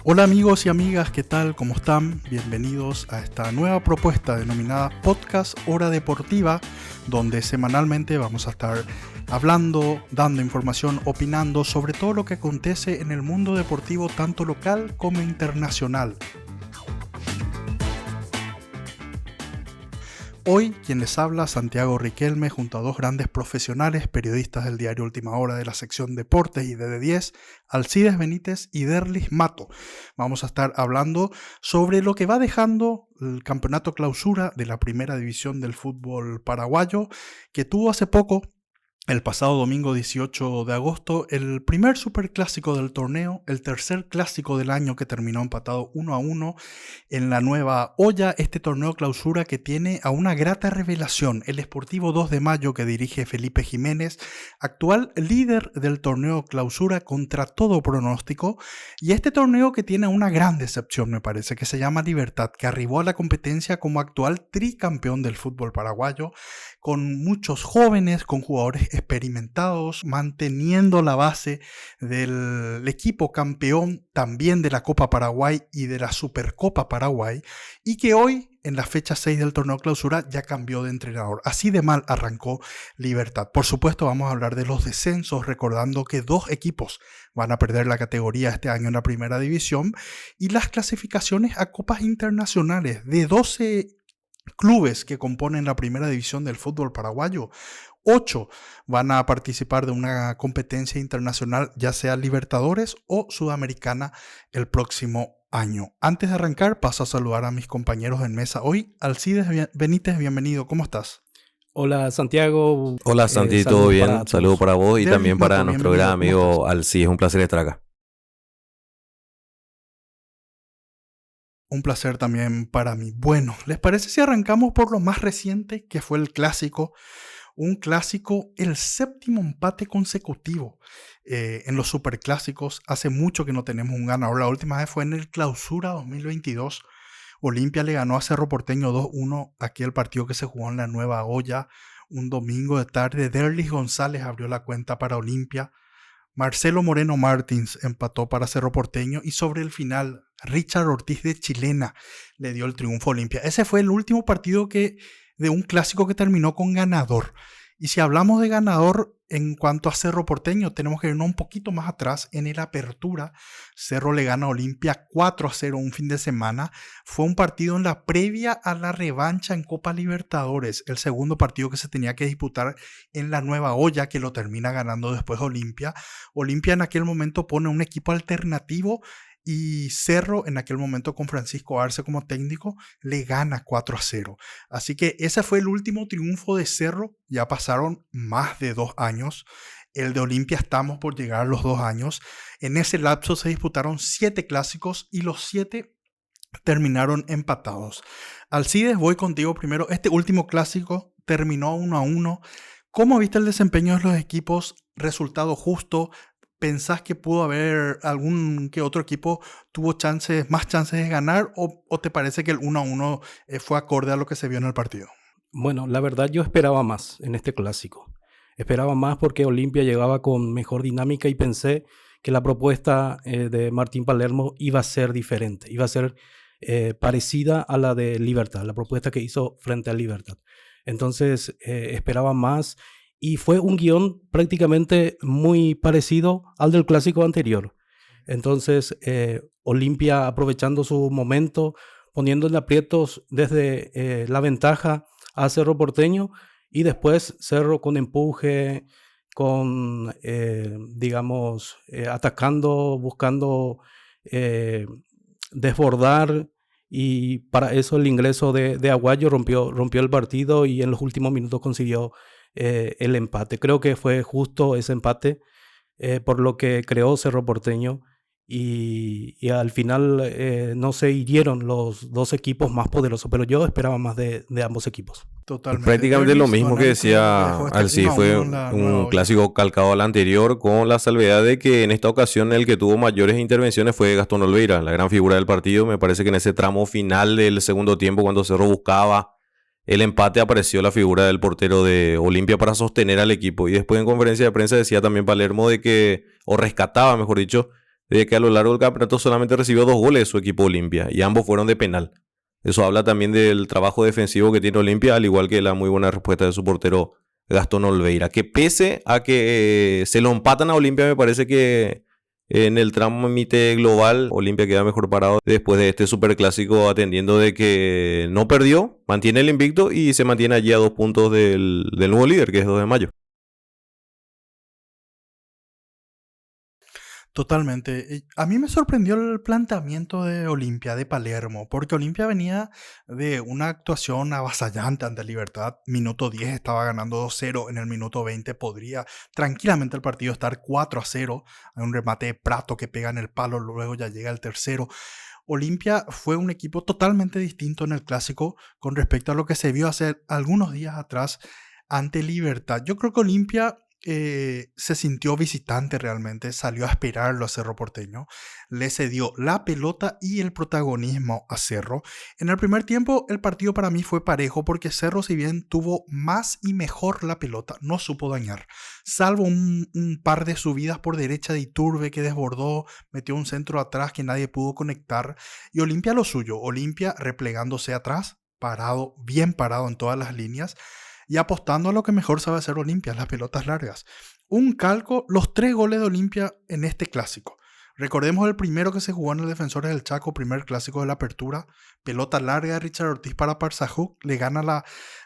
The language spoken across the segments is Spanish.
Hola amigos y amigas, ¿qué tal? ¿Cómo están? Bienvenidos a esta nueva propuesta denominada Podcast Hora Deportiva, donde semanalmente vamos a estar hablando, dando información, opinando sobre todo lo que acontece en el mundo deportivo tanto local como internacional. Hoy, quien les habla, Santiago Riquelme, junto a dos grandes profesionales, periodistas del diario Última Hora de la sección Deportes y de D10, Alcides Benítez y Derlis Mato. Vamos a estar hablando sobre lo que va dejando el campeonato clausura de la primera división del fútbol paraguayo, que tuvo hace poco, el pasado domingo 18 de agosto, el primer superclásico del torneo, el tercer clásico del año que terminó empatado 1-1 en la Nueva Olla, este torneo clausura que tiene a una grata revelación, el Sportivo 2 de Mayo que dirige Felipe Jiménez, actual líder del torneo clausura contra todo pronóstico, y este torneo que tiene una gran decepción me parece, que se llama Libertad, que arribó a la competencia como actual tricampeón del fútbol paraguayo, con muchos jóvenes, con jugadores experimentados, manteniendo la base del equipo campeón también de la Copa Paraguay y de la Supercopa Paraguay, y que hoy, en la fecha 6 del torneo clausura, ya cambió de entrenador. Así de mal arrancó Libertad. Por supuesto, vamos a hablar de los descensos, recordando que dos equipos van a perder la categoría este año en la primera división, y las clasificaciones a copas internacionales de 12 clubes que componen la primera división del fútbol paraguayo. 8 van a participar de una competencia internacional, ya sea Libertadores o Sudamericana, el próximo año. Antes de arrancar, paso a saludar a mis compañeros en mesa hoy. Alcides Benítez, bienvenido, ¿cómo estás? Hola Santiago. Hola Santi, ¿todo bien? Saludos para vos y también para nuestro gran amigo Alcides. Un placer estar acá. Un placer también para mí. Bueno, ¿les parece si arrancamos por lo más reciente, que fue el clásico? Un clásico, el séptimo empate consecutivo en los superclásicos. Hace mucho que no tenemos un ganador. La última vez fue en el Clausura 2022. Olimpia le ganó a Cerro Porteño 2-1, aquel partido que se jugó en la Nueva Olla, un domingo de tarde. Derlis González abrió la cuenta para Olimpia. Marcelo Moreno Martins empató para Cerro Porteño y sobre el final Richard Ortiz de Chilena le dio el triunfo a Olimpia. Ese fue el último partido de un clásico que terminó con ganador. Y si hablamos de ganador en cuanto a Cerro Porteño, tenemos que irnos un poquito más atrás. En el Apertura, Cerro le gana a Olimpia 4-0 un fin de semana. Fue un partido en la previa a la revancha en Copa Libertadores, el segundo partido que se tenía que disputar en la Nueva Olla, que lo termina ganando después Olimpia. Olimpia en aquel momento pone un equipo alternativo y Cerro, en aquel momento con Francisco Arce como técnico, le gana 4-0. Así que ese fue el último triunfo de Cerro. Ya pasaron más de 2 años. El de Olimpia estamos por llegar a los 2 años. En ese lapso se disputaron 7 clásicos y los 7 terminaron empatados. Alcides, voy contigo primero. Este último clásico terminó 1-1. ¿Cómo viste el desempeño de los equipos? ¿Resultado justo? ¿Pensás que pudo haber algún que otro equipo tuvo más chances de ganar o te parece que el 1-1 fue acorde a lo que se vio en el partido? Bueno, la verdad yo esperaba más en este clásico. Esperaba más porque Olimpia llegaba con mejor dinámica y pensé que la propuesta de Martín Palermo iba a ser diferente, iba a ser parecida a la de Libertad, la propuesta que hizo frente a Libertad. Entonces esperaba más. Y fue un guión prácticamente muy parecido al del clásico anterior. Entonces, Olimpia aprovechando su momento, poniendo en aprietos desde la ventaja a Cerro Porteño y después Cerro con empuje, atacando, buscando desbordar. Y para eso el ingreso de Aguayo rompió el partido y en los últimos minutos consiguió el empate. Creo que fue justo ese empate por lo que creó Cerro Porteño y al final no se hirieron los dos equipos más poderosos, pero yo esperaba más de ambos equipos. Totalmente. Prácticamente lo mismo que decía Alci, fue un clásico calcado al anterior, con la salvedad de que en esta ocasión el que tuvo mayores intervenciones fue Gastón Olveira, la gran figura del partido. Me parece que en ese tramo final del segundo tiempo, cuando Cerro buscaba el empate, apareció la figura del portero de Olimpia para sostener al equipo. Y después en conferencia de prensa decía también Palermo de que, o rescataba, mejor dicho, de que a lo largo del campeonato solamente recibió 2 goles de su equipo Olimpia y ambos fueron de penal. Eso habla también del trabajo defensivo que tiene Olimpia, al igual que la muy buena respuesta de su portero Gastón Olveira. Que pese a que se lo empatan a Olimpia, me parece que en el trámite global Olimpia queda mejor parado después de este superclásico, atendiendo de que no perdió, mantiene el invicto y se mantiene allí a 2 puntos del nuevo líder, que es 2 de mayo. Totalmente. A mí me sorprendió el planteamiento de Olimpia, de Palermo, porque Olimpia venía de una actuación avasallante ante Libertad. Minuto 10 estaba ganando 2-0, en el minuto 20 podría tranquilamente el partido estar 4-0. Hay un remate de Prato que pega en el palo, luego ya llega el tercero. Olimpia fue un equipo totalmente distinto en el clásico con respecto a lo que se vio hace algunos días atrás ante Libertad. Yo creo que Olimpia se sintió visitante realmente, salió a esperarlo a Cerro Porteño, le cedió la pelota y el protagonismo a Cerro. En el primer tiempo el partido para mí fue parejo porque Cerro, si bien tuvo más y mejor la pelota, no supo dañar, salvo un par de subidas por derecha de Iturbe que desbordó, metió un centro atrás que nadie pudo conectar, y Olimpia lo suyo, Olimpia replegándose atrás, parado, bien parado en todas las líneas, y apostando a lo que mejor sabe hacer Olimpia, las pelotas largas. Un calco, los 3 goles de Olimpia en este clásico. Recordemos el primero que se jugó en el Defensores del Chaco, primer clásico de la apertura. Pelota larga de Richard Ortiz para Parzajuk, le gana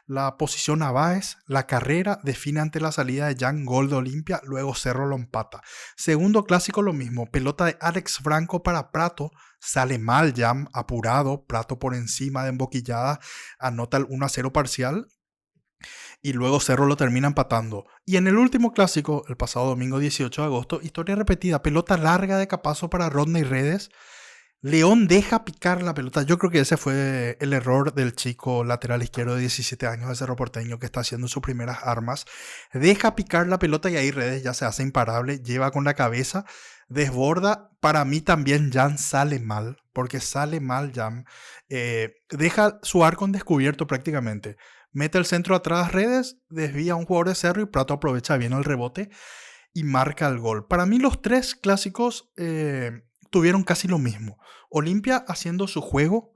la posición a Báez, la carrera define ante la salida de Jan, gol de Olimpia, luego Cerro lo empata. Segundo clásico lo mismo, pelota de Alex Franco para Prato, sale mal Jan, apurado, Prato por encima de emboquillada, anota el 1-0 parcial. Y luego Cerro lo termina empatando. Y en el último clásico, el pasado domingo 18 de agosto, historia repetida, pelota larga de Capazo para Rodney Redes. León deja picar la pelota. Yo creo que ese fue el error del chico lateral izquierdo de 17 años de Cerro Porteño que está haciendo sus primeras armas. Deja picar la pelota y ahí Redes ya se hace imparable, lleva con la cabeza, desborda. Para mí también Jan sale mal, porque sale mal Jan. Deja su arco en descubierto prácticamente. Mete el centro atrás Redes, desvía a un jugador de Cerro y Prato aprovecha bien el rebote y marca el gol. Para mí los 3 clásicos tuvieron casi lo mismo. Olimpia haciendo su juego,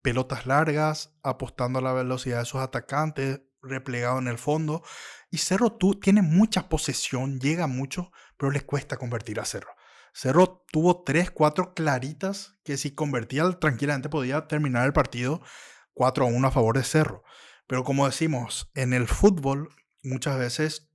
pelotas largas, apostando a la velocidad de sus atacantes, replegado en el fondo. Y Cerro tiene mucha posesión, llega mucho, pero les cuesta convertir a Cerro. Cerro tuvo 3, 4 claritas que si convertía tranquilamente podía terminar el partido 4-1 a favor de Cerro. Pero como decimos, en el fútbol muchas veces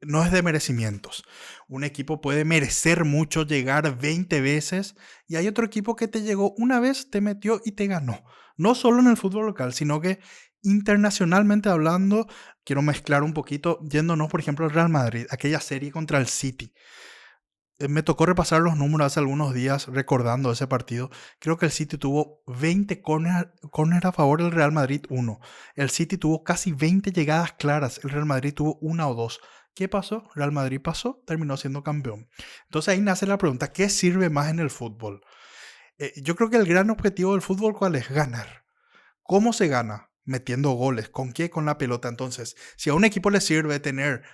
no es de merecimientos. Un equipo puede merecer mucho, llegar 20 veces, y hay otro equipo que te llegó una vez, te metió y te ganó. No solo en el fútbol local, sino que internacionalmente hablando, quiero mezclar un poquito, yéndonos por ejemplo al Real Madrid, aquella serie contra el City. Me tocó repasar los números hace algunos días recordando ese partido. Creo que el City tuvo 20 corner a favor del Real Madrid 1. El City tuvo casi 20 llegadas claras. El Real Madrid tuvo 1 o 2. ¿Qué pasó? Real Madrid pasó, terminó siendo campeón. Entonces ahí nace la pregunta, ¿qué sirve más en el fútbol? Yo creo que el gran objetivo del fútbol, ¿cuál es? Ganar. ¿Cómo se gana? Metiendo goles. ¿Con qué? Con la pelota. Entonces, si a un equipo le sirve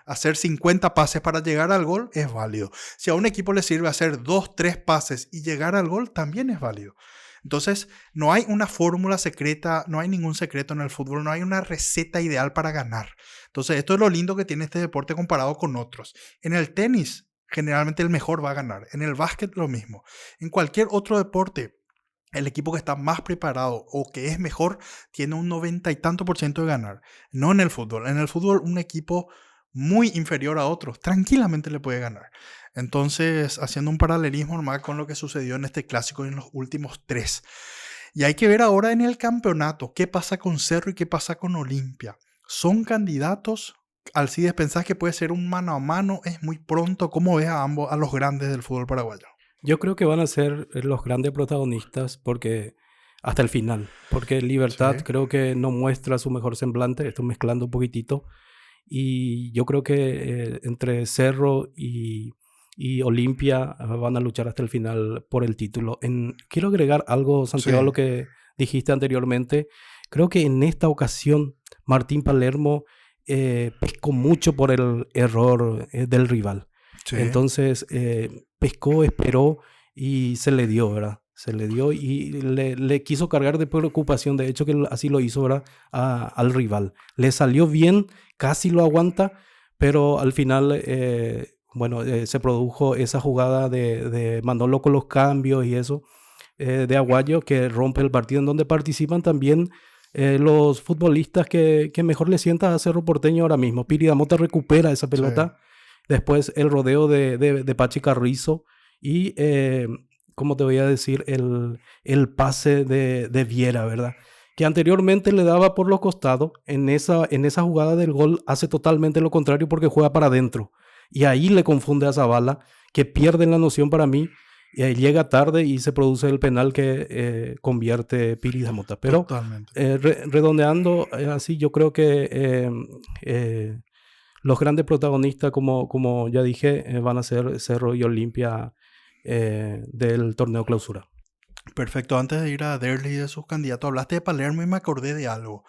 hacer 50 pases para llegar al gol, es válido. Si a un equipo le sirve hacer 2, 3 pases y llegar al gol, también es válido. Entonces, no hay una fórmula secreta, no hay ningún secreto en el fútbol, no hay una receta ideal para ganar. Entonces, esto es lo lindo que tiene este deporte comparado con otros. En el tenis, generalmente el mejor va a ganar. En el básquet, lo mismo. En cualquier otro deporte, el equipo que está más preparado o que es mejor tiene un 90 y tanto % de ganar. No en el fútbol. En el fútbol un equipo muy inferior a otros tranquilamente le puede ganar. Entonces, haciendo un paralelismo normal con lo que sucedió en este clásico y en los últimos 3. Y hay que ver ahora en el campeonato qué pasa con Cerro y qué pasa con Olimpia. ¿Son candidatos? Alcides, ¿pensás que puede ser un mano a mano? ¿Es muy pronto? ¿Cómo ves a ambos, a los grandes del fútbol paraguayo? Yo creo que van a ser los grandes protagonistas porque hasta el final. Porque Libertad creo que no muestra su mejor semblante. Estoy mezclando un poquitito. Y yo creo que entre Cerro y Olimpia van a luchar hasta el final por el título. Quiero agregar algo, Santiago, a lo que dijiste anteriormente. Creo que en esta ocasión Martín Palermo pescó mucho por el error del rival. Sí. Entonces, pescó, esperó y se le dio, ¿verdad? Se le dio y le quiso cargar de preocupación. De hecho, que así lo hizo, ¿verdad? Al rival. Le salió bien, casi lo aguanta, pero al final, se produjo esa jugada de Manolo con los cambios y eso, de Aguayo, que rompe el partido, en donde participan también los futbolistas que mejor le sienta a Cerro Porteño ahora mismo. Piri Damota recupera esa pelota. Sí. Después el rodeo de Pachi Carrizo y, ¿cómo te voy a decir? El pase de Viera, ¿verdad? Que anteriormente le daba por los costados. En esa jugada del gol hace totalmente lo contrario porque juega para adentro. Y ahí le confunde a Zabala, que pierde la noción para mí. Llega tarde y se produce el penal que convierte Piri Damota. Pero redondeando así, yo creo que los grandes protagonistas, como ya dije, van a ser Cerro y Olimpia del torneo clausura. Perfecto. Antes de ir a Derli y de sus candidatos, hablaste de Palermo y me acordé de algo.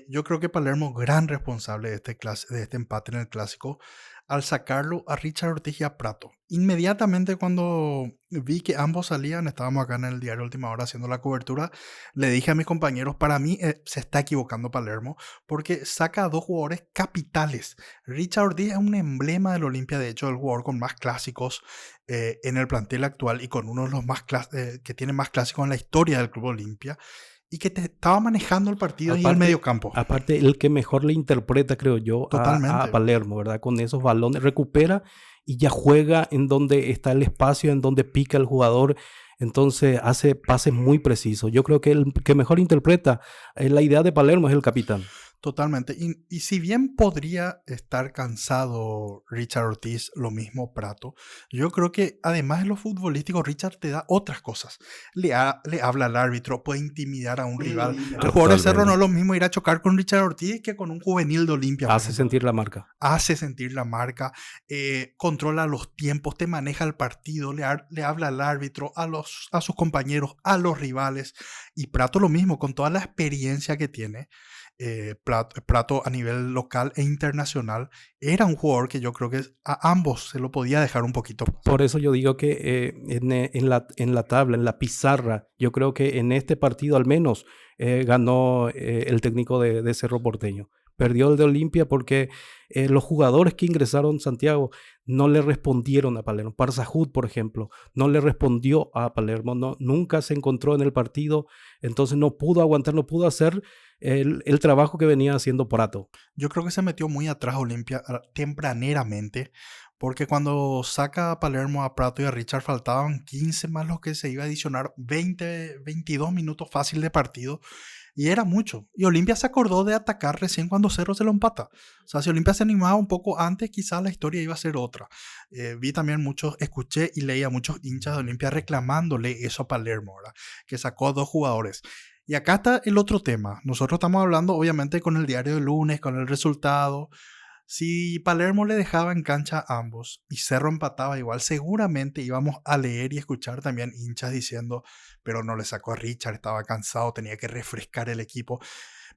Yo creo que Palermo, gran responsable de este empate en el clásico, al sacarlo a Richard Ortiz y a Prato. Inmediatamente cuando vi que ambos salían, estábamos acá en el diario Última Hora haciendo la cobertura, le dije a mis compañeros, para mí se está equivocando Palermo, porque saca a dos jugadores capitales. Richard Ortiz es un emblema del Olimpia, de hecho el jugador con más clásicos en el plantel actual y con uno de los más que tiene más clásicos en la historia del Club Olimpia, y que te estaba manejando el partido y el mediocampo. Aparte, el que mejor le interpreta, creo yo, a Palermo, ¿verdad? Con esos balones, recupera y ya juega en donde está el espacio, en donde pica el jugador. Entonces hace pases muy precisos. Yo creo que el que mejor interpreta la idea de Palermo es el capitán. Totalmente. Y si bien podría estar cansado Richard Ortiz, lo mismo Prato, yo creo que además de lo futbolístico, Richard te da otras cosas. Le habla al árbitro, puede intimidar a un rival. El jugador de Cerro no es lo mismo ir a chocar con Richard Ortiz que con un juvenil de Olimpia. Hace sentir la marca. Hace sentir la marca, controla los tiempos, te maneja el partido, le habla al árbitro, a sus compañeros, a los rivales. Y Prato lo mismo, con toda la experiencia que tiene. Prato a nivel local e internacional era un jugador que yo creo que a ambos se lo podía dejar un poquito. Por eso yo digo que en la tabla, en la pizarra, yo creo que en este partido al menos ganó el técnico de Cerro Porteño. Perdió el de Olimpia porque los jugadores que ingresaron, Santiago, no le respondieron a Palermo. Parsahut, por ejemplo, no le respondió a Palermo, nunca se encontró en el partido, entonces no pudo aguantar, no pudo hacer el trabajo que venía haciendo Prato. Yo creo que se metió muy atrás Olimpia tempraneramente, porque cuando saca a Palermo, a Prato y a Richard faltaban 15 más los que se iba a adicionar 22 minutos fácil de partido. Y era mucho. Y Olimpia se acordó de atacar recién cuando Cerro se lo empata. O sea, si Olimpia se animaba un poco antes, quizás la historia iba a ser otra. Vi también escuché y leí a muchos hinchas de Olimpia reclamándole eso a Palermo, ¿verdad? Que sacó a dos jugadores. Y acá está el otro tema. Nosotros estamos hablando, obviamente, con el diario del lunes, con el resultado. Si Palermo le dejaba en cancha a ambos y Cerro empataba igual, seguramente íbamos a leer y escuchar también hinchas diciendo, pero no le sacó a Richard, estaba cansado, tenía que refrescar el equipo.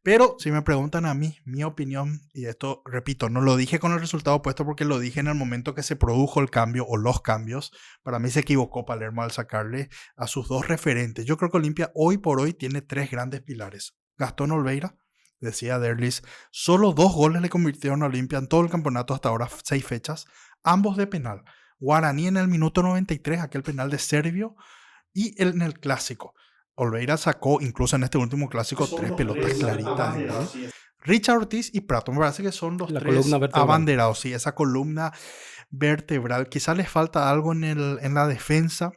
Pero si me preguntan a mí, mi opinión, y esto, repito, no lo dije con el resultado puesto porque lo dije en el momento que se produjo el cambio o los cambios, para mí se equivocó Palermo al sacarle a sus dos referentes. Yo creo que Olimpia hoy por hoy tiene tres grandes pilares. Gastón Olveira, decía Derlis, solo 2 goles le convirtieron a Olimpia en todo el campeonato hasta ahora, 6 fechas, ambos de penal. Guaraní en el minuto 93, aquel penal de Servio, y en el clásico. Olveira sacó, incluso en este último clásico, 3 pelotas claritas. Richard Ortiz y Prato, me parece que son los 3 abanderados. Sí, esa columna vertebral. Quizás les falta algo en la defensa,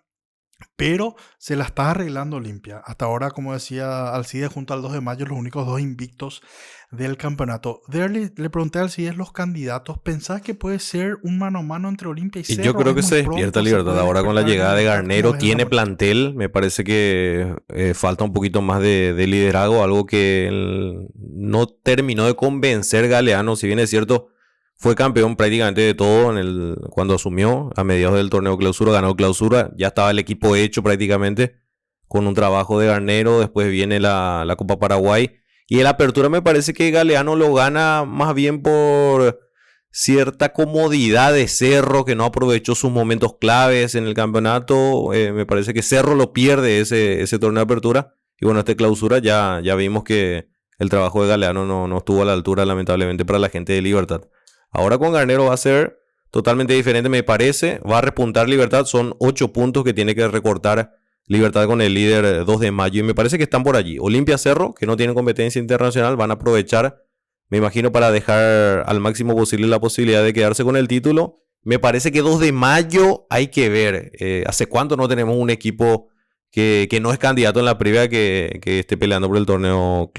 pero se la está arreglando Olimpia. Hasta ahora, como decía Alcides, junto al 2 de mayo, los únicos 2 invictos del campeonato. Le pregunté a Alcides los candidatos. ¿Pensás que puede ser un mano a mano entre Olimpia y Cerro? Yo creo que se despierta Libertad ahora con la llegada de Garnero. Tiene plantel. Me parece que falta un poquito más de liderazgo. Algo que no terminó de convencer Galeano. Si bien es cierto, fue campeón prácticamente de todo cuando asumió a mediados del torneo clausura, ganó clausura, ya estaba el equipo hecho prácticamente con un trabajo de Garnero, después viene la Copa Paraguay y el Apertura me parece que Galeano lo gana más bien por cierta comodidad de Cerro que no aprovechó sus momentos claves en el campeonato. Me parece que Cerro lo pierde ese torneo de apertura. Y bueno, esta clausura ya vimos que el trabajo de Galeano no estuvo a la altura, lamentablemente, para la gente de Libertad. Ahora con Garnero va a ser totalmente diferente, me parece. Va a repuntar Libertad. Son 8 puntos que tiene que recortar Libertad con el líder 2 de mayo. Y me parece que están por allí. Olimpia, Cerro, que no tienen competencia internacional, van a aprovechar, me imagino, para dejar al máximo posible la posibilidad de quedarse con el título. Me parece que 2 de mayo hay que ver. ¿Hace cuánto no tenemos un equipo que no es candidato en la previa que esté peleando por el torneo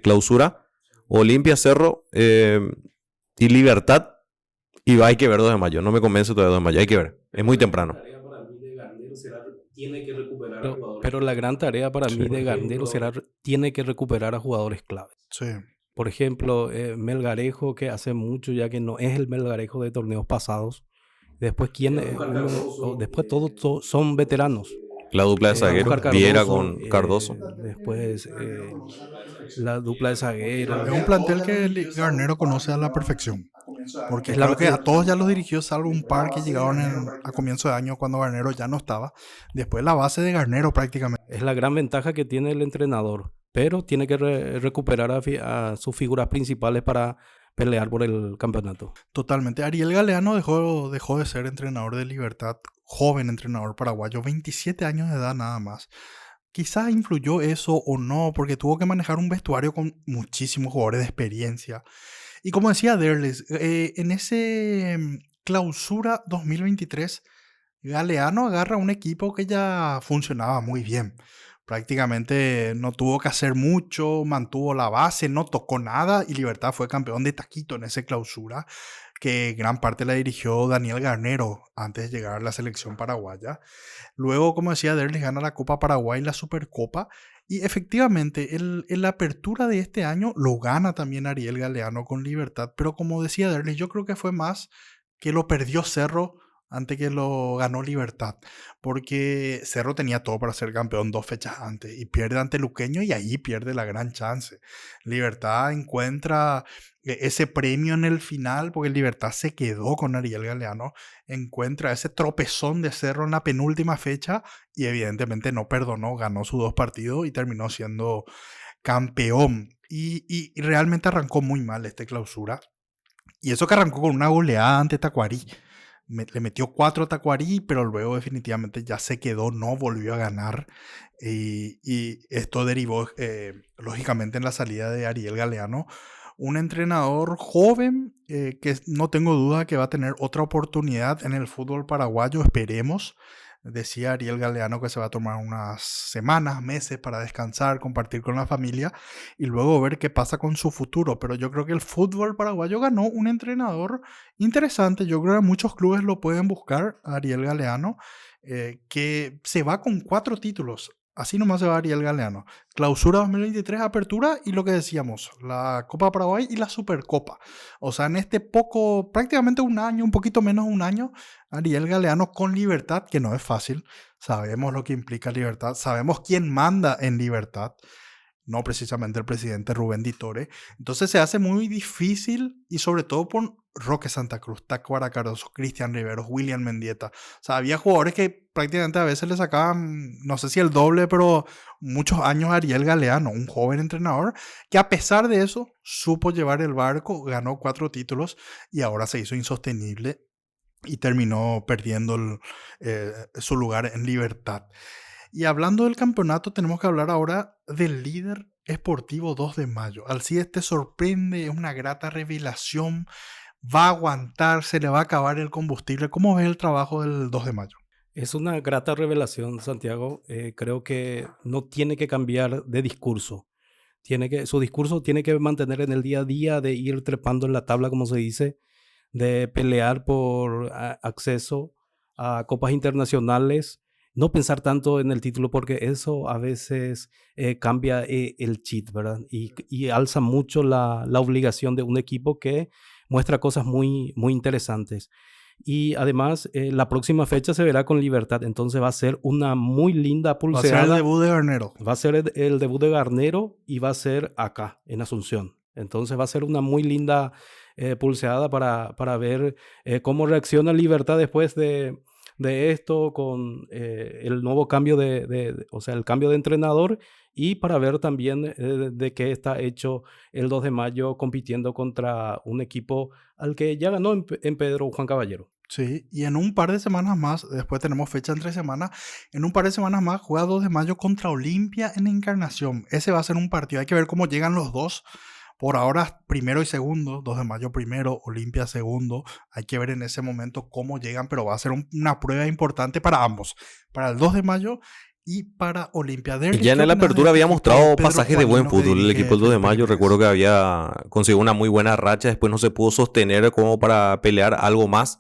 clausura? Olimpia, Cerro y Libertad. Y hay que ver 2 de mayo. No me convence todavía 2 de mayo. Hay que ver. Es muy temprano. Pero la gran tarea para mí de Garnero será, tiene que recuperar a jugadores claves. Sí. Por ejemplo, Melgarejo, que hace mucho ya que no es el Melgarejo de torneos pasados. Después, después todos son veteranos. La dupla de zagueros, Viera con Cardoso. Después la dupla de zagueros. Es un plantel que Garnero conoce a la perfección. Porque creo que a todos ya los dirigió, salvo un par que llegaron a comienzo de año cuando Garnero ya no estaba. Después la base de Garnero prácticamente. Es la gran ventaja que tiene el entrenador. Pero tiene que recuperar a sus figuras principales para pelear por el campeonato. Totalmente. Ariel Galeano dejó de ser entrenador de Libertad, joven entrenador paraguayo, 27 años de edad nada más. Quizás influyó eso o no, porque tuvo que manejar un vestuario con muchísimos jugadores de experiencia. Y como decía Derles, en ese clausura 2023, Galeano agarra un equipo que ya funcionaba muy bien. Prácticamente no tuvo que hacer mucho, mantuvo la base, no tocó nada y Libertad fue campeón de taquito en esa clausura, que gran parte la dirigió Daniel Garnero antes de llegar a la selección paraguaya. Luego, como decía Derlis, gana la Copa Paraguay y la Supercopa. Y efectivamente, en la apertura de este año lo gana también Ariel Galeano con Libertad. Pero como decía Derlis, yo creo que fue más que lo perdió Cerro antes que lo ganó Libertad, porque Cerro tenía todo para ser campeón 2 fechas antes y pierde ante Luqueño y ahí pierde la gran chance. Libertad encuentra ese premio en el final porque Libertad se quedó con Ariel Galeano, encuentra ese tropezón de Cerro en la penúltima fecha y evidentemente no perdonó, ganó sus 2 partidos y terminó siendo campeón y realmente arrancó muy mal esta clausura y eso que arrancó con una goleada ante Tacuarí. Le metió 4 a Tacuarí, pero luego definitivamente ya se quedó, no volvió a ganar. Y esto derivó, lógicamente, en la salida de Ariel Galeano. Un entrenador joven que no tengo duda que va a tener otra oportunidad en el fútbol paraguayo, esperemos. Decía Ariel Galeano que se va a tomar unas semanas, meses para descansar, compartir con la familia y luego ver qué pasa con su futuro. Pero yo creo que el fútbol paraguayo ganó un entrenador interesante. Yo creo que muchos clubes lo pueden buscar, Ariel Galeano, que se va con 4 títulos. Así nomás se va Ariel Galeano. Clausura 2023, apertura y lo que decíamos, la Copa Paraguay y la Supercopa. O sea, en este poco, prácticamente un año, un poquito menos de un año, Ariel Galeano con Libertad, que no es fácil. Sabemos lo que implica Libertad, sabemos quién manda en Libertad. No precisamente el presidente Rubén Ditore. Entonces se hace muy difícil y sobre todo por Roque Santa Cruz, Tacuara Cardoso, Cristian Riveros, William Mendieta. O sea, había jugadores que prácticamente a veces le sacaban, no sé si el doble, pero muchos años a Ariel Galeano, un joven entrenador que a pesar de eso supo llevar el barco, ganó 4 títulos y ahora se hizo insostenible y terminó perdiendo su lugar en Libertad. Y hablando del campeonato, tenemos que hablar ahora del líder Sportivo 2 de mayo. Alcides te sorprende, es una grata revelación, va a aguantar, se le va a acabar el combustible. ¿Cómo ves el trabajo del 2 de mayo? Es una grata revelación, Santiago. Creo que no tiene que cambiar de discurso. Su discurso tiene que mantener en el día a día de ir trepando en la tabla, como se dice, de pelear por acceso a copas internacionales. No pensar tanto en el título porque eso a veces cambia el chip, ¿verdad? Y alza mucho la obligación de un equipo que muestra cosas muy, muy interesantes. Y además, la próxima fecha se verá con Libertad, entonces va a ser una muy linda pulseada. Va a ser el debut de Garnero. Va a ser el debut de Garnero y va a ser acá, en Asunción. Entonces va a ser una muy linda pulseada para ver cómo reacciona Libertad después de esto con el nuevo cambio o sea, el cambio de entrenador, y para ver también de qué está hecho el 2 de mayo compitiendo contra un equipo al que ya ganó en Pedro Juan Caballero. Sí, y en un par de semanas más, después tenemos fecha entre semanas, en un par de semanas más juega 2 de mayo contra Olimpia en Encarnación. Ese va a ser un partido, hay que ver cómo llegan los dos. Por ahora, primero y segundo, 2 de mayo primero, Olimpia segundo. Hay que ver en ese momento cómo llegan, pero va a ser una prueba importante para ambos, para el 2 de mayo y para Olimpia. Y ya en la apertura había mostrado pasajes de buen fútbol. El equipo del 2 de mayo, recuerdo que había conseguido una muy buena racha, después no se pudo sostener como para pelear algo más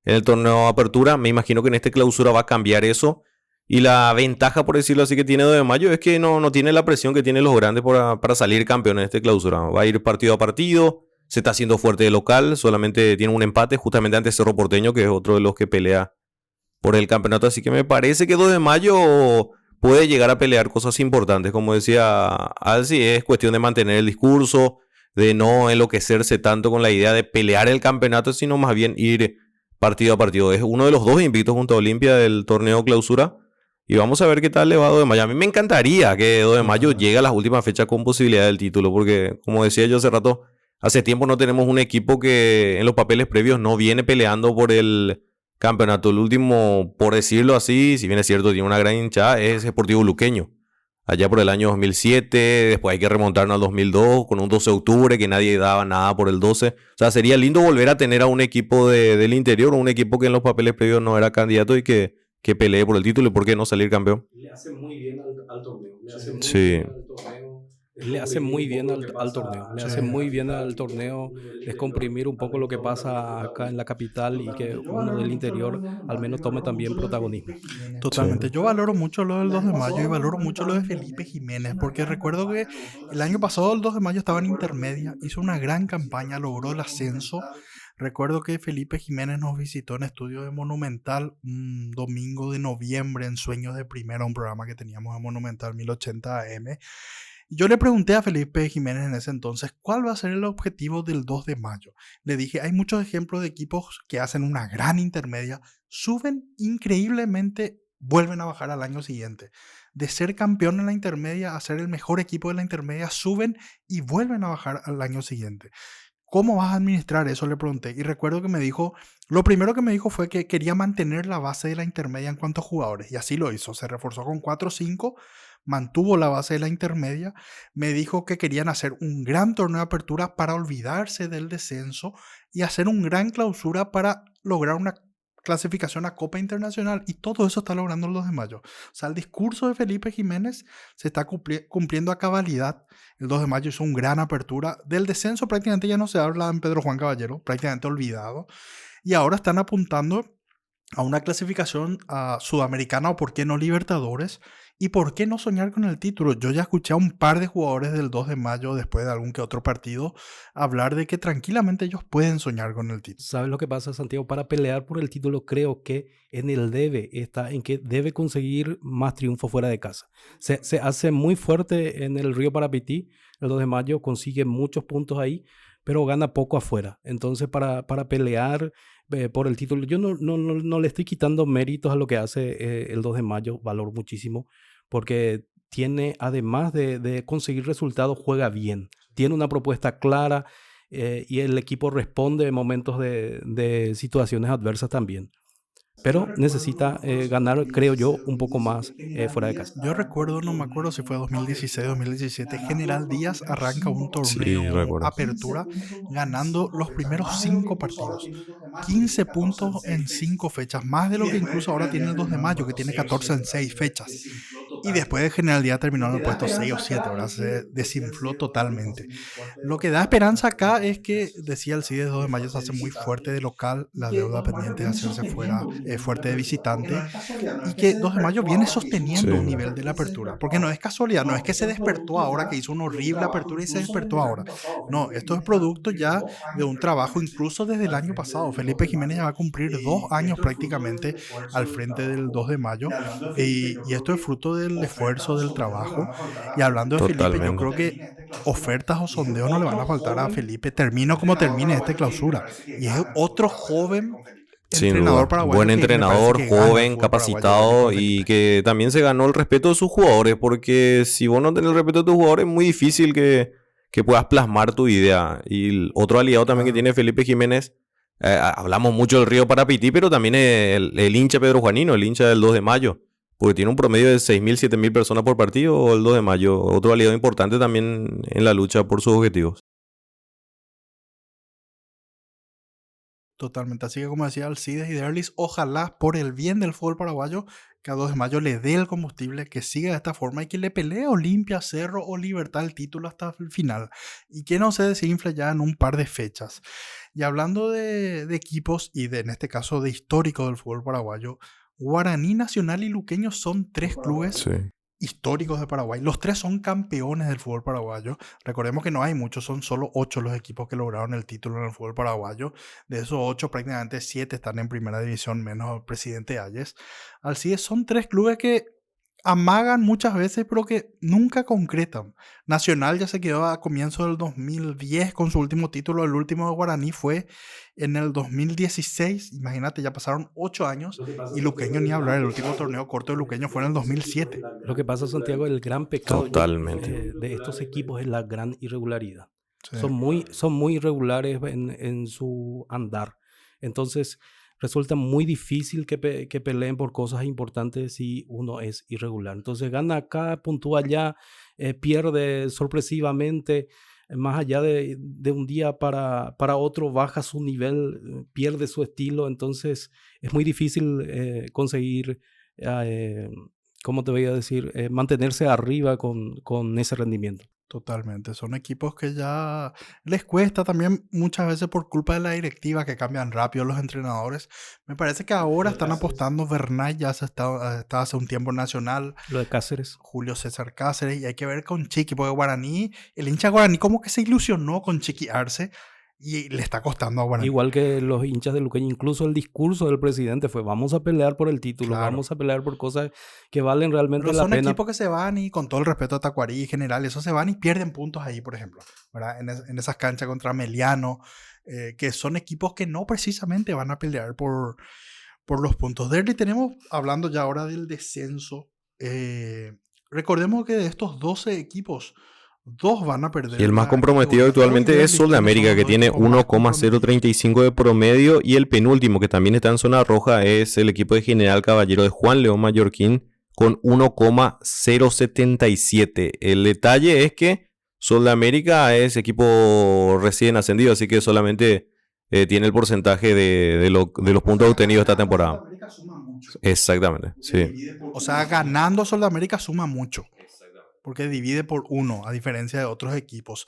en el torneo de apertura. Me imagino que en esta clausura va a cambiar eso. Y la ventaja, por decirlo así, que tiene 2 de mayo es que no tiene la presión que tienen los grandes para salir campeón en esta clausura. Va a ir partido a partido, se está haciendo fuerte de local, solamente tiene un empate justamente ante Cerro Porteño, que es otro de los que pelea por el campeonato. Así que me parece que 2 de mayo puede llegar a pelear cosas importantes. Como decía Alci, es cuestión de mantener el discurso, de no enloquecerse tanto con la idea de pelear el campeonato, sino más bien ir partido a partido. Es uno de los 2 invictos junto a Olimpia del torneo clausura. Y vamos a ver qué tal le va a 2 de mayo. A mí me encantaría que 2 de mayo llegue a las últimas fechas con posibilidad del título, porque como decía yo hace rato, hace tiempo no tenemos un equipo que en los papeles previos no viene peleando por el campeonato. El último, por decirlo así, si bien es cierto, tiene una gran hinchada, es Sportivo Luqueño. Allá por el año 2007, después hay que remontarnos al 2002, con un 12 de octubre que nadie daba nada por el 12. O sea, sería lindo volver a tener a un equipo del interior, un equipo que en los papeles previos no era candidato y que pelee por el título, y por qué no salir campeón. Le hace muy bien al torneo. Le hace muy Sí. bien al torneo. Le hace muy bien al torneo. Le hace muy bien al torneo descomprimir un poco lo que pasa acá en la capital y que uno del interior al menos tome también protagonismo. Totalmente. Sí. Yo valoro mucho lo del 2 de mayo y valoro mucho lo de Felipe Jiménez, porque recuerdo que el año pasado el 2 de mayo estaba en intermedia, hizo una gran campaña, logró el ascenso. Recuerdo que Felipe Jiménez nos visitó en estudio de Monumental un domingo de noviembre en Sueños de Primera, un programa que teníamos en Monumental 1080 AM. Y yo le pregunté a Felipe Jiménez en ese entonces cuál va a ser el objetivo del 2 de mayo. Le dije, hay muchos ejemplos de equipos que hacen una gran intermedia, suben increíblemente, vuelven a bajar al año siguiente. De ser campeón en la intermedia a ser el mejor equipo de la intermedia, suben y vuelven a bajar al año siguiente. ¿Cómo vas a administrar eso?, le pregunté. Y recuerdo que me dijo, lo primero que me dijo fue que quería mantener la base de la intermedia en cuanto a jugadores. Y así lo hizo. Se reforzó con 4 o 5, mantuvo la base de la intermedia. Me dijo que querían hacer un gran torneo de apertura para olvidarse del descenso y hacer un gran clausura para lograr una clasificación a Copa Internacional. Y todo eso está logrando el 2 de mayo. O sea, el discurso de Felipe Jiménez se está cumpliendo a cabalidad. El 2 de mayo hizo una gran apertura. Del descenso prácticamente ya no se habla en Pedro Juan Caballero, prácticamente olvidado. Y ahora están apuntando a una clasificación sudamericana o por qué no Libertadores. ¿Y por qué no soñar con el título? Yo ya escuché a un par de jugadores del 2 de mayo después de algún que otro partido hablar de que tranquilamente ellos pueden soñar con el título. ¿Sabes lo que pasa, Santiago? Para pelear por el título creo que en el debe está en que debe conseguir más triunfos fuera de casa. Se hace muy fuerte en el Río Parapití, el 2 de mayo consigue muchos puntos ahí, pero gana poco afuera. Entonces para pelear por el título, yo no le estoy quitando méritos a lo que hace el 2 de mayo, valoro muchísimo, porque tiene, además de conseguir resultados, juega bien. Tiene una propuesta clara y el equipo responde en momentos de situaciones adversas también. Pero necesita ganar, creo yo, un poco más fuera de casa. Yo recuerdo, no me acuerdo si fue 2016, 2017, General Díaz arranca un torneo apertura ganando los primeros 5 partidos. 15 puntos en 5 fechas, más de lo que incluso ahora tiene el 2 de mayo, que tiene 14 en 6 fechas. Y después de General Díaz terminó en el puesto 6 o 7, ¿verdad? Se desinfló totalmente. Lo que da esperanza acá es que, decía el CIDE, 2 de mayo se hace muy fuerte de local, la deuda pendiente de hacerse fuerte de visitante, y que 2 de mayo viene sosteniendo un nivel de la apertura, porque no es casualidad, no es que se despertó ahora, que hizo una horrible apertura y se despertó ahora. No, esto es producto ya de un trabajo incluso desde el año pasado. Felipe Jiménez ya va a cumplir 2 años prácticamente al frente del 2 de mayo, y esto es fruto del del esfuerzo, del trabajo. Y hablando de Felipe, yo creo que ofertas o sondeos no le van a faltar a Felipe. Termino como termine esta clausura. Y es otro joven entrenador paraguayo. Buen entrenador, joven, capacitado y que también se ganó el respeto de sus jugadores. Porque si vos no tenés el respeto de tus jugadores, es muy difícil que puedas plasmar tu idea. Y el otro aliado también que tiene Felipe Jiménez, hablamos mucho del Río Parapití, pero también el hincha Pedro Juanino, el hincha del 2 de mayo. Porque tiene un promedio de 6.000, 7.000 personas por partido el 2 de mayo. Otro aliado importante también en la lucha por sus objetivos. Totalmente. Así que como decía Alcides y Derlis, ojalá por el bien del fútbol paraguayo que a 2 de mayo le dé el combustible, que siga de esta forma y que le pelee a Olimpia, Cerro o Libertad el título hasta el final. Y que no se desinfle ya en un par de fechas. Y hablando de equipos y en este caso de histórico del fútbol paraguayo, Guaraní, Nacional y Luqueño son 3 clubes históricos de Paraguay. Los 3 son campeones del fútbol paraguayo. Recordemos que no hay muchos, son solo 8 los equipos que lograron el título en el fútbol paraguayo. De esos 8, prácticamente 7 están en primera división, menos el Presidente Hayes. Así es, son 3 clubes que amagan muchas veces, pero que nunca concretan. Nacional ya se quedó a comienzo del 2010 con su último título. El último de Guaraní fue en el 2016. Imagínate, ya pasaron 8 años. Y Luqueño ni hablar. El último torneo corto de Luqueño fue en el 2007. Lo que pasa, Santiago, el gran pecado Totalmente. de estos equipos es la gran irregularidad. Sí. Son muy irregulares en su andar. Entonces resulta muy difícil que peleen por cosas importantes si uno es irregular. Entonces gana acá, puntúa allá, pierde sorpresivamente, más allá de un día para otro baja su nivel, pierde su estilo. Entonces es muy difícil conseguir, ¿cómo te voy a decir? Mantenerse arriba con ese rendimiento. Totalmente, son equipos que ya les cuesta también muchas veces por culpa de la directiva que cambian rápido los entrenadores. Me parece que ahora están apostando. Bernay ya está hace un tiempo en Nacional. Lo de Cáceres. Julio César Cáceres, y hay que ver con Chiqui, porque Guaraní, el hincha Guaraní como que se ilusionó con Chiqui Arce y le está costando a Guaraní. Igual que los hinchas de Luqueño, incluso el discurso del presidente fue: vamos a pelear por el título, Claro. vamos a pelear por cosas que valen realmente Pero la son pena. equipos que se van y con todo el respeto a Tacuarí y General, esos se van y pierden puntos ahí, por ejemplo, ¿verdad? En esas canchas contra Meliano, que son equipos que no precisamente van a pelear por los puntos. Derly, tenemos, hablando ya ahora del descenso, recordemos que de estos 12 equipos, 2 van a perder. Y el más la comprometido categoría. actualmente Creo es que Sol de Derly América, son que los tiene equipos más comprometidos. 1,035 de promedio. Y el penúltimo, que también está en zona roja, es el equipo de General Caballero de Juan León Mallorquín, con 1,077. El detalle es que Sol de América es equipo recién ascendido, así que solamente tiene el porcentaje de los puntos obtenidos esta temporada. América suma mucho. Exactamente, sí. O sea, ganando Sol de América suma mucho. Porque divide por 1, a diferencia de otros equipos.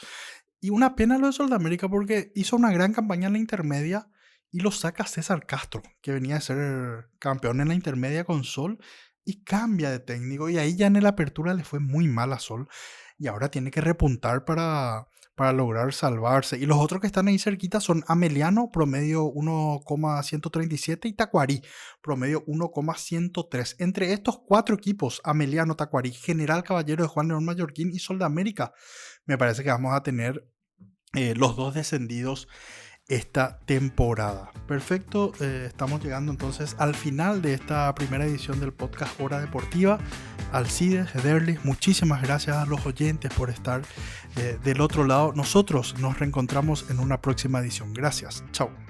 Y una pena lo de Sol de América porque hizo una gran campaña en la intermedia y lo saca César Castro, que venía a ser campeón en la intermedia con Sol, y cambia de técnico. Y ahí ya en la apertura le fue muy mal a Sol. Y ahora tiene que repuntar para lograr salvarse. Y los otros que están ahí cerquita son Ameliano, promedio 1,137, y Tacuarí, promedio 1,103. Entre estos 4 equipos, Ameliano, Tacuarí, General Caballero de Juan León Mallorquín y Sol de América, me parece que vamos a tener los 2 descendidos esta temporada. Perfecto, estamos llegando entonces al final de esta primera edición del podcast Hora Deportiva. Alcides, Derlis, muchísimas gracias a los oyentes por estar del otro lado. Nosotros nos reencontramos en una próxima edición. Gracias, chao.